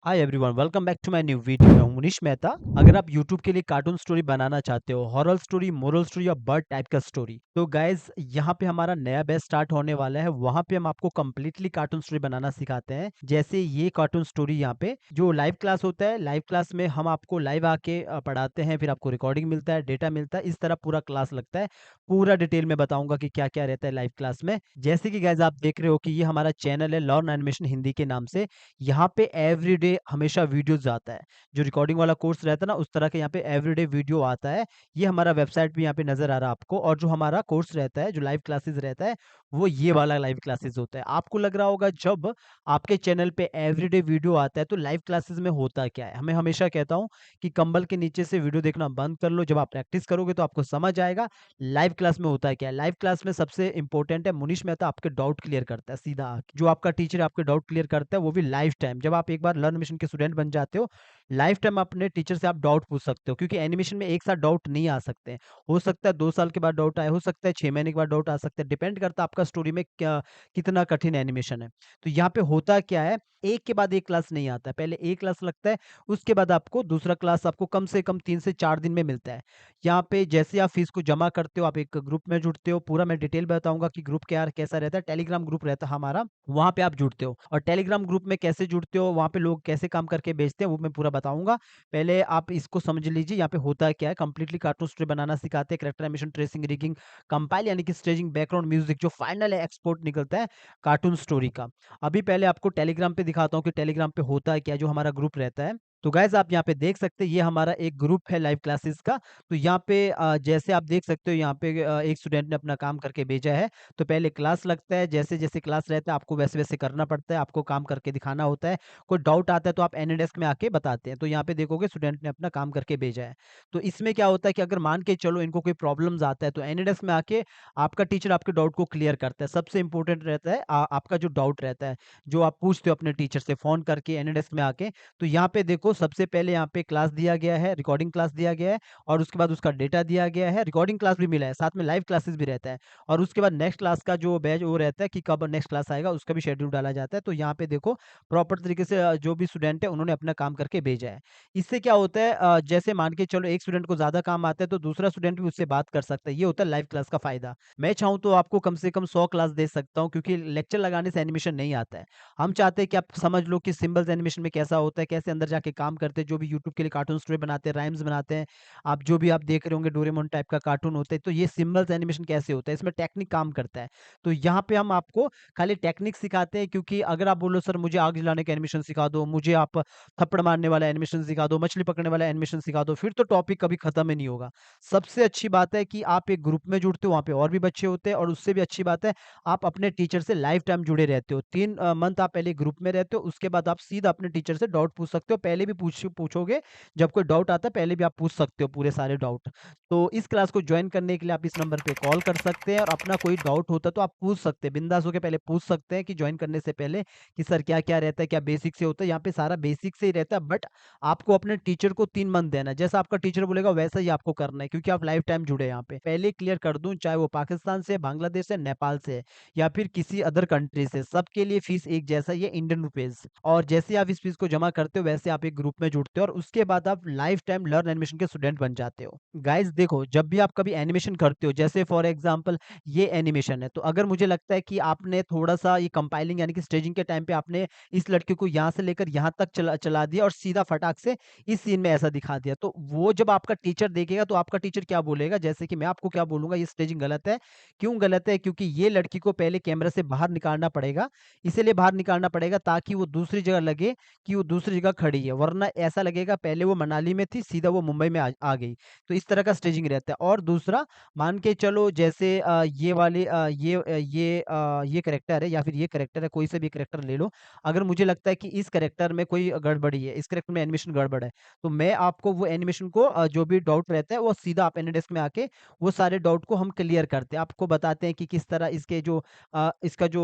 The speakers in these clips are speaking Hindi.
Hi everyone, welcome back to my new video. मैं हूं मुनीश मेहता। अगर आप यूट्यूब के लिए कार्टून स्टोरी बनाना चाहते हो, हॉरर स्टोरी, मोरल स्टोरी या बर्ड टाइप का स्टोरी, तो गाइस यहाँ पे हमारा नया बैच स्टार्ट होने वाला है। वहाँ पे हम आपको कम्प्लीटली कार्टून स्टोरी बनाना सिखाते हैं। जैसे ये कार्टून स्टोरी यहाँ पे जो लाइव क्लास होता है, लाइव क्लास में हम आपको लाइव आके पढ़ाते हैं, फिर आपको रिकॉर्डिंग मिलता है, डेटा मिलता है, इस तरह पूरा क्लास लगता है। पूरा डिटेल में बताऊंगा कि क्या क्या रहता है लाइव क्लास में। जैसे कि गाइज आप देख रहे हो कि ये हमारा चैनल है लर्न एनिमेशन हिंदी के नाम से। यहाँ पे एवरीडे हमेशा वीडियोस आता है। जो रिकॉर्डिंग वाला कोर्स रहता है ना, उस तरह के यहाँ पे एवरीडे वीडियो आता है। ये हमारा वेबसाइट भी यहाँ पे नज़र आ रहा है आपको। और जो हमारा कोर्स रहता है, जो लाइव क्लासेस रहता है, वो ये वाला लाइव क्लासेस होता है। आपको लग रहा होगा जब आपके चैनल पे एवरीडे वीडियो आता है तो लाइव क्लासेस में होता क्या है? मैं हमेशा कहता हूँ कि कंबल के नीचे से वीडियो देखना बंद कर लो। जब आप प्रैक्टिस करोगे तो आपको समझ आएगा लाइव क्लास में होता क्या है। लाइव क्लास में सबसे इंपॉर्टेंट है, मुनीश मेहता आपके डाउट क्लियर करता है सीधा आके। जो आपका टीचर आपके डाउट क्लियर करता है वो भी लाइफ टाइम। जब आप एक बार लर्न मिशन के स्टूडेंट बन जाते हो, लाइफ टाइम अपने टीचर से आप डाउट पूछ सकते हो, क्योंकि एनिमेशन में एक साथ डाउट नहीं आ सकते हैं। हो सकता है 2 साल के बाद डाउट आए, हो सकता है 6 महीने के बाद डाउट आ सकता है। डिपेंड करता है आपका स्टोरी में क्या कितना कठिन एनिमेशन है। तो यहाँ पे होता क्या है, एक के बाद एक क्लास नहीं आता है। पहले एक क्लास लगता है, उसके बाद आपको दूसरा क्लास आपको कम से कम 3 से 4 दिन में मिलता है। यहाँ पे जैसे आप फीस को जमा करते हो, आप एक ग्रुप में जुड़ते हो। पूरा मैं डिटेल बताऊंगा कि ग्रुप क्या कैसा रहता है। टेलीग्राम ग्रुप रहता है हमारा, वहाँ पे आप जुड़ते हो। और टेलीग्राम ग्रुप में कैसे जुड़ते हो, वहाँ पे लोग कैसे काम करके बेचते हैं, वो मैं पूरा बताऊंगा। पहले आप इसको समझ लीजिए यहाँ पे होता क्या है। कंप्लीटली कार्टून स्टोरी बनाना सिखाते हैं, character animation, tracing, rigging, compile यानी कि स्टेजिंग, बैकग्राउंड म्यूजिक, जो फाइनल है एक्सपोर्ट निकलता है कार्टून स्टोरी का। अभी पहले आपको टेलीग्राम पे दिखाता हूँ कि टेलीग्राम पे होता है क्या, जो हमारा ग्रुप रहता है। तो गाइज आप यहाँ पे देख सकते हैं, ये हमारा एक ग्रुप है लाइव क्लासेस का। तो यहाँ पे जैसे आप देख सकते हो, यहाँ पे एक स्टूडेंट ने अपना काम करके भेजा है। तो पहले क्लास लगता है, जैसे-जैसे क्लास रहता है आपको वैसे-वैसे करना पड़ता है, आपको काम करके दिखाना होता है। कोई डाउट आता है तो आप एनीडेस्क में आके बताते हैं। तो यहाँ पे देखोगे स्टूडेंट ने अपना काम करके भेजा है। तो इसमें क्या होता है कि अगर मान के चलो इनको कोई प्रॉब्लम्स आता है, तो एनीडेस्क में आके आपका टीचर आपके डाउट को क्लियर करता है। सबसे इम्पोर्टेंट रहता है आपका जो डाउट रहता है, जो आप पूछते हो अपने टीचर से फ़ोन करके एनीडेस्क में आके। तो यहाँ पे देखो, सबसे पहले यहाँ पे क्लास दिया गया है, रिकॉर्डिंग क्लास दिया गया है, और उसके बाद उसका डेटा दिया गया है। रिकॉर्डिंग क्लास भी मिला है, साथ में लाइव क्लासेस भी रहता है। और उसके बाद नेक्स्ट क्लास का जो बैच वो रहता है कि कब नेक्स्ट क्लास आएगा, उसका भी शेड्यूल डाला जाता है। तो यहाँ पे देखो प्रॉपर तरीके से जो भी स्टूडेंट है उन्होंने अपना काम करके भेजा है। इससे क्या होता है, जैसे मान के चलो एक स्टूडेंट को ज़्यादा काम आता है तो दूसरा स्टूडेंट भी उससे बात कर सकता है। ये होता है लाइव क्लास का फ़ायदा। मैं चाहूँ तो आपको कम से कम 100 क्लास दे सकता हूँ, क्योंकि लेक्चर लगाने से एनिमेशन नहीं आता है। हम चाहते हैं कि आप समझ लो कि सिंबल्स एनिमेशन में कैसा होता है, कैसे अंदर जाके काम करते हैं। जो भी यूट्यूब के लिए कार्टून स्टोरी बनाते हैं, राइम्स बनाते हैं, आप जो भी आप देख रहे होंगे डोरेमोन टाइप का कार्टून होता है, तो ये सिंबल्स एनिमेशन कैसे होता है, इसमें टेक्निक काम करता है। तो यहाँ पे हम आपको खाली टेक्निक सिखाते हैं, क्योंकि अगर आप बोलो सर मुझे आग जलाने का एनिमेशन सिखा दो, मुझे आप थप्पड़ मारने वाला एनिमेशन सिखा दो, मछली पकड़ने वाला एनिमेशन सिखा दो, फिर तो टॉपिक कभी खत्म ही नहीं होगा। सबसे अच्छी बात है कि आप एक ग्रुप में जुड़ते हो, वहाँ पे और भी बच्चे होते हैं, और उससे भी अच्छी बात है आप अपने टीचर से लाइफ टाइम जुड़े रहते हो। 3 मंथ आप पहले ग्रुप में रहते हो, उसके बाद आप सीधा अपने टीचर से डाउट पूछ सकते हो। पहले भी पूछोगे, जब कोई डाउट आता है पहले भी आप पूछ सकते हो पूरे सारे डाउट। तो इस क्लास को जॉइन करने के लिए आप इस नंबर पे कॉल कर सकते हैं, और अपना कोई डाउट होता है तो आप पूछ सकते हैं। बिंदास होके पहले पूछ सकते हैं कि जॉइन करने से पहले कि सर क्या-क्या रहता है, क्या बेसिक से होता है। यहाँ पे सारा बेसिक से ही रहता है, बट आपको अपने टीचर को 3 मंथ देना है। जैसा आपका टीचर बोलेगा वैसा ही आपको करना है, क्योंकि आप लाइफ टाइम जुड़े हैं यहाँ पे। पहले क्लियर कर दूँ, चाहे वो पाकिस्तान से, बांग्लादेश से, नेपाल से है, या फिर किसी अदर कंट्री से, सबके लिए फीस एक जैसा ही है, इंडियन रुपीज़। और जैसे आप इस फीस को जमा करते हो वैसे आप एक ग्रुप में जुड़ते हो, और उसके बाद आप लाइफ टाइम लर्न एनिमेशन के स्टूडेंट बन जाते हो। गाइस देखो, जब भी आप कभी एनिमेशन करते हो, जैसे फॉर एग्जांपल ये एनिमेशन है, तो अगर मुझे लगता है कि आपने थोड़ा-सा ये कंपाइलिंग यानी कि स्टेजिंग के टाइम पे आपने इस लड़के को यहाँ से लेकर यहाँ तक चला चला दिया और सीधा फटाक से इस सीन में ऐसा दिखा दिया, तो वो जब आपका टीचर देखेगा तो आपका टीचर क्या बोलेगा? जैसे कि मैं आपको क्या बोलूँगा, ये स्टेजिंग गलत है। क्यों गलत है? क्योंकि ये लड़की को पहले कैमरा से बाहर निकालना पड़ेगा, इसीलिए बाहर निकालना पड़ेगा ताकि वो दूसरी जगह लगे कि वो दूसरी जगह खड़ी है, वरना ऐसा लगेगा पहले वो मनाली में थी, सीधा वो मुंबई में आ गई। तो इस तरह का स्टेजिंग रहता है। और दूसरा, मान के चलो जैसे ये वाले ये कैरेक्टर है या फिर ये कैरेक्टर है, कोई से भी कैरेक्टर ले लो। अगर मुझे लगता है कि इस कैरेक्टर में कोई गड़बड़ी है, इस कैरेक्टर में एनिमेशन गड़बड़ है, तो मैं आपको वो एनिमेशन को जो भी डाउट रहता है वो सीधा आप एनीडेस्क में आके वो सारे डाउट को हम क्लियर करते हैं। आपको बताते हैं कि किस तरह इसके जो इसका जो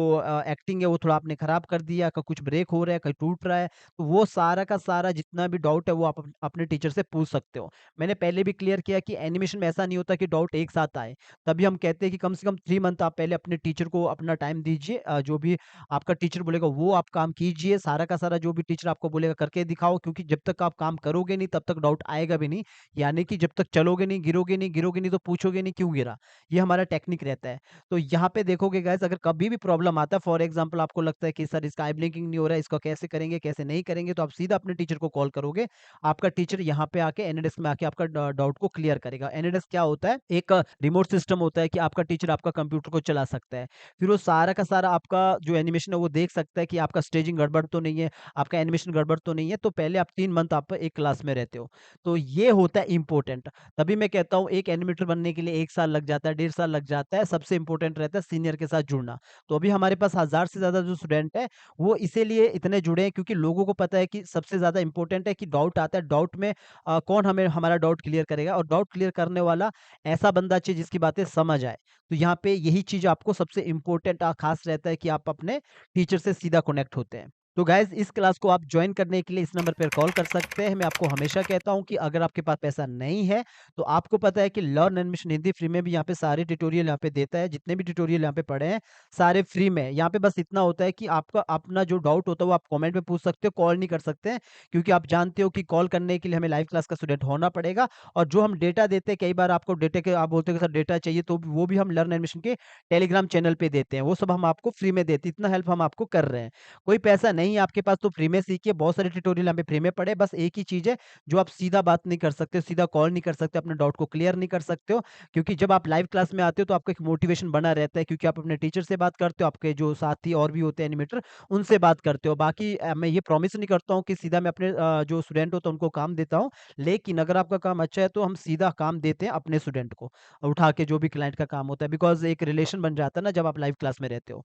एक्टिंग है वो थोड़ा आपने खराब कर दिया, कहीं कुछ ब्रेक हो रहा है, कहीं टूट रहा है। तो वो सारा का सारा सारा जितना भी डाउट है वो आप अपने टीचर से पूछ सकते हो। मैंने पहले भी क्लियर किया कि एनिमेशन में ऐसा नहीं होता कि डाउट एक साथ आए। तभी हम कहते हैं कि कम से कम 3 मंथ आप पहले अपने टीचर को अपना टाइम दीजिए। जो भी आपका टीचर बोलेगा वो आप काम कीजिए। सारा का सारा जो भी टीचर आपको बोलेगा करके दिखाओ, क्योंकि जब तक आप काम करोगे नहीं तब तक डाउट आएगा भी नहीं। यानी कि जब तक चलोगे नहीं, गिरोगे नहीं तो पूछोगे नहीं क्यों गिरा? ये हमारा टेक्निक रहता है। तो यहाँ पे देखोगे गाइस, अगर कभी भी प्रॉब्लम आता है, फॉर एग्जांपल आपको लगता है कि सर इसका आई ब्लिंकिंग नहीं हो रहा है, इसको कैसे करेंगे, कैसे नहीं करेंगे, तो आप सीधा अपने टीचर को कॉल करोगे। आपका टीचर यहाँ पे आके एनएडेस्क में आके आपका डाउट को क्लियर करेगा। एनएडेस्क क्या होता है? एक रिमोट सिस्टम होता है कि आपका टीचर आपका कंप्यूटर को चला सकता है। फिर वो सारा का सारा आपका जो एनिमेशन है वो देख सकता है कि आपका स्टेजिंग गड़बड़ तो नहीं है, आपका एनिमेशन गड़बड़ तो नहीं है। तो पहले आप 3 मंथ आप एक क्लास में रहते हो। तो ये होता है इम्पोर्टेंट। तभी मैं कहता हूँ एक एनिमेटर बनने के लिए 1 साल लग जाता है, 1.5 साल लग जाता है। सबसे इम्पोर्टेंट रहता है सीनियर के साथ जुड़ना। तो अभी हमारे पास 1000 से ज़्यादा जो स्टूडेंट हैं, वो इसीलिए इतने जुड़े हैं क्योंकि लोगों को पता है कि सबसे ज़्यादा इम्पोर्टेंट है कि डाउट आता है, डाउट में कौन हमें हमारा डाउट क्लियर करेगा, और डाउट क्लियर करने वाला ऐसा बंदा चाहिए जिसकी बातें समझ आए। तो यहाँ पे यही चीज़ आपको सबसे इम्पोर्टेंट ख़ास रहता है कि आप अपने टीचर से सीधा कनेक्ट होते हैं। तो गाइज़ इस क्लास को आप जॉइन करने के लिए इस नंबर पर कॉल कर सकते हैं। मैं आपको हमेशा कहता हूँ कि अगर आपके पास पैसा नहीं है, तो आपको पता है कि लर्न एनिमेशन हिंदी फ्री में भी यहाँ पे सारे ट्यूटोरियल यहाँ पे देता है। जितने भी ट्यूटोरियल यहाँ पे पड़े हैं, सारे फ्री में। यहाँ पे बस इतना होता है कि आपका अपना जो डाउट होता है वो आप कमेंट में पूछ सकते हो, कॉल नहीं कर सकते हैं। क्योंकि आप जानते हो कि कॉल करने के लिए हमें लाइव क्लास का स्टूडेंट होना पड़ेगा, और जो हम डेटा देते हैं, कई बार आपको डेटा के आप बोलते हो कि सर डेटा चाहिए, तो वो भी हम लर्न एनिमेशन के टेलीग्राम चैनल पे देते हैं। वो सब हम आपको फ्री में देते हैं। इतना हेल्प हम आपको कर रहे हैं। कोई पैसा नहीं है आपके पास तो फ्री में सीखिए। बहुत सारे ट्यूटोरियल यहाँ पे फ्री में पड़े हैं। बस एक ही चीज़ है, जो आप सीधा बात नहीं कर सकते, सीधा कॉल नहीं कर सकते, अपने डाउट को क्लियर नहीं कर सकते हो। क्योंकि जब आप लाइव क्लास में आते हो तो आपका एक मोटिवेशन बना रहता है, क्योंकि आप अपने टीचर से बात करते हो, आपके जो साथी और भी होते हैं एनिमेटर, उनसे बात करते हो। बाकी मैं ये प्रॉमिस नहीं करता हूँ कि सीधा मैं अपने जो स्टूडेंट होता है उनको काम देता हूँ। लेकिन अगर आपका काम अच्छा है तो हम सीधा काम देते हैं अपने स्टूडेंट को, उठा के जो भी क्लाइंट का काम होता है, बिकॉज़ एक रिलेशन बन जाता है ना जब आप लाइव क्लास में रहते हो।